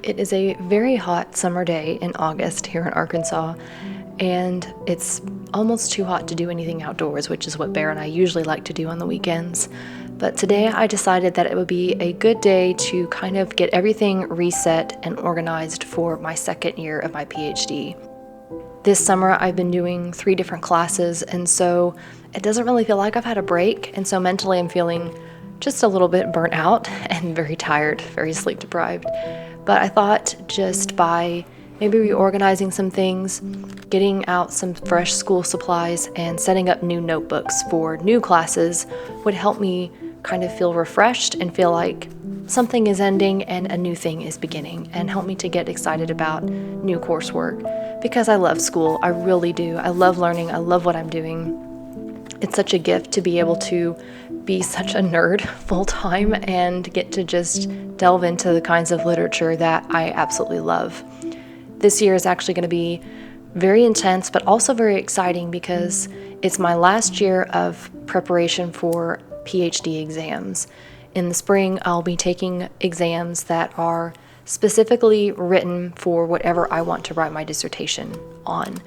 It is a very hot summer day in August here in Arkansas, and it's almost too hot to do anything outdoors, which is what Bear and I usually like to do on the weekends. But today I decided that it would be a good day to kind of get everything reset and organized for my second year of my PhD. This summer I've been doing 3 different classes, and so it doesn't really feel like I've had a break, and so mentally I'm feeling just a little bit burnt out and very tired, very sleep deprived. But I thought just by maybe reorganizing some things, getting out some fresh school supplies, and setting up new notebooks for new classes would help me kind of feel refreshed and feel like something is ending and a new thing is beginning, and help me to get excited about new coursework, because I love school. I really do. I love learning. I love what I'm doing. It's such a gift to be able to be such a nerd full time and get to just delve into the kinds of literature that I absolutely love. This year is actually going to be very intense, but also very exciting because it's my last year of preparation for PhD exams. In the spring, I'll be taking exams that are specifically written for whatever I want to write my dissertation on.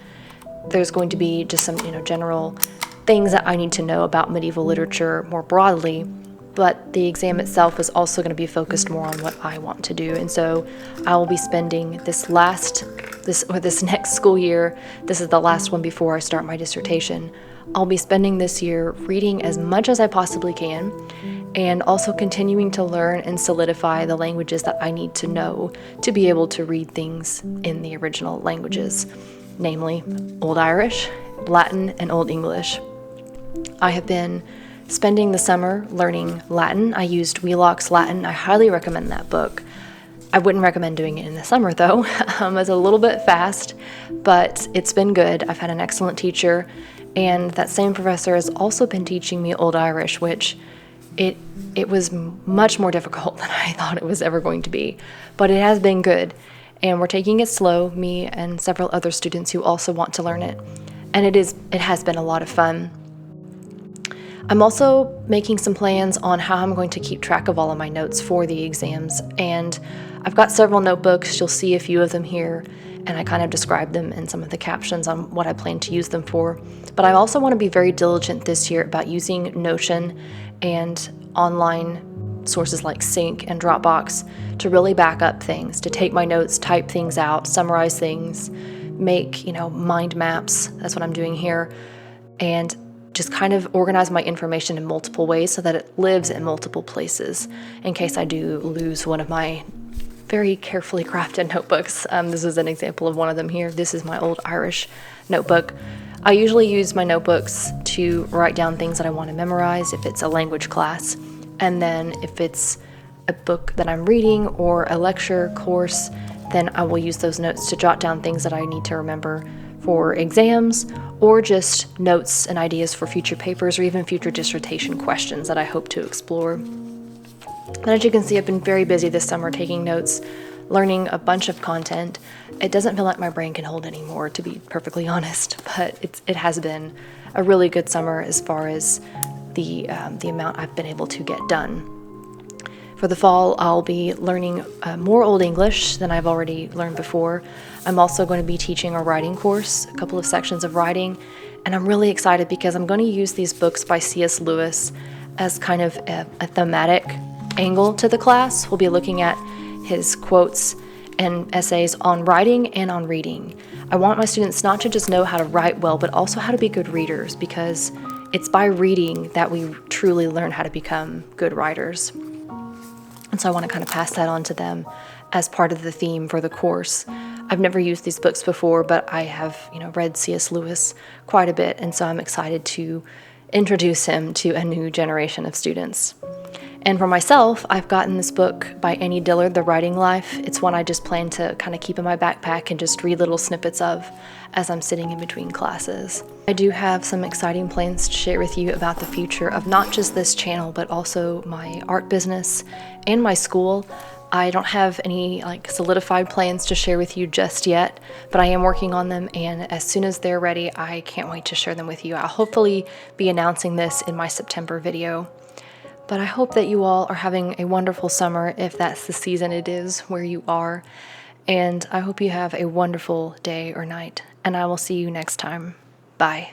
There's going to be just some, general things that I need to know about medieval literature more broadly, but the exam itself is also going to be focused more on what I want to do. And so I will be spending this next school year, this is the last one before I start my dissertation, I'll be spending this year reading as much as I possibly can, and also continuing to learn and solidify the languages that I need to know to be able to read things in the original languages, namely Old Irish, Latin, and Old English. I have been spending the summer learning Latin. I used Wheelock's Latin. I highly recommend that book. I wouldn't recommend doing it in the summer though. It's a little bit fast, but it's been good. I've had an excellent teacher, and that same professor has also been teaching me Old Irish, which it was much more difficult than I thought it was ever going to be, but it has been good. And we're taking it slow, me and several other students who also want to learn it. And it has been a lot of fun. I'm also making some plans on how I'm going to keep track of all of my notes for the exams, and I've got several notebooks. You'll see a few of them here, and I kind of describe them in some of the captions on what I plan to use them for. But I also want to be very diligent this year about using Notion and online sources like Sync and Dropbox to really back up things, to take my notes, type things out, summarize things, make, mind maps. That's what I'm doing here. And just kind of organize my information in multiple ways so that it lives in multiple places in case I do lose one of my very carefully crafted notebooks. This is an example of one of them here. This is my old Irish notebook. I usually use my notebooks to write down things that I want to memorize if it's a language class. And then if it's a book that I'm reading or a lecture course, then I will use those notes to jot down things that I need to remember for exams, or just notes and ideas for future papers or even future dissertation questions that I hope to explore. And as you can see, I've been very busy this summer taking notes, learning a bunch of content. It doesn't feel like my brain can hold anymore, to be perfectly honest, but it has been a really good summer as far as the amount I've been able to get done. For the fall, I'll be learning more Old English than I've already learned before. I'm also going to be teaching a writing course, a couple of sections of writing, and I'm really excited because I'm going to use these books by C.S. Lewis as kind of a thematic angle to the class. We'll be looking at his quotes and essays on writing and on reading. I want my students not to just know how to write well, but also how to be good readers, because it's by reading that we truly learn how to become good writers. And so I want to kind of pass that on to them as part of the theme for the course. I've never used these books before, but I have, read C.S. Lewis quite a bit, and so I'm excited to introduce him to a new generation of students. And for myself, I've gotten this book by Annie Dillard, The Writing Life. It's one I just plan to kind of keep in my backpack and just read little snippets of as I'm sitting in between classes. I do have some exciting plans to share with you about the future of not just this channel, but also my art business and my school. I don't have any solidified plans to share with you just yet, but I am working on them, and as soon as they're ready, I can't wait to share them with you. I'll hopefully be announcing this in my September video. But I hope that you all are having a wonderful summer, if that's the season it is where you are. And I hope you have a wonderful day or night. And I will see you next time. Bye.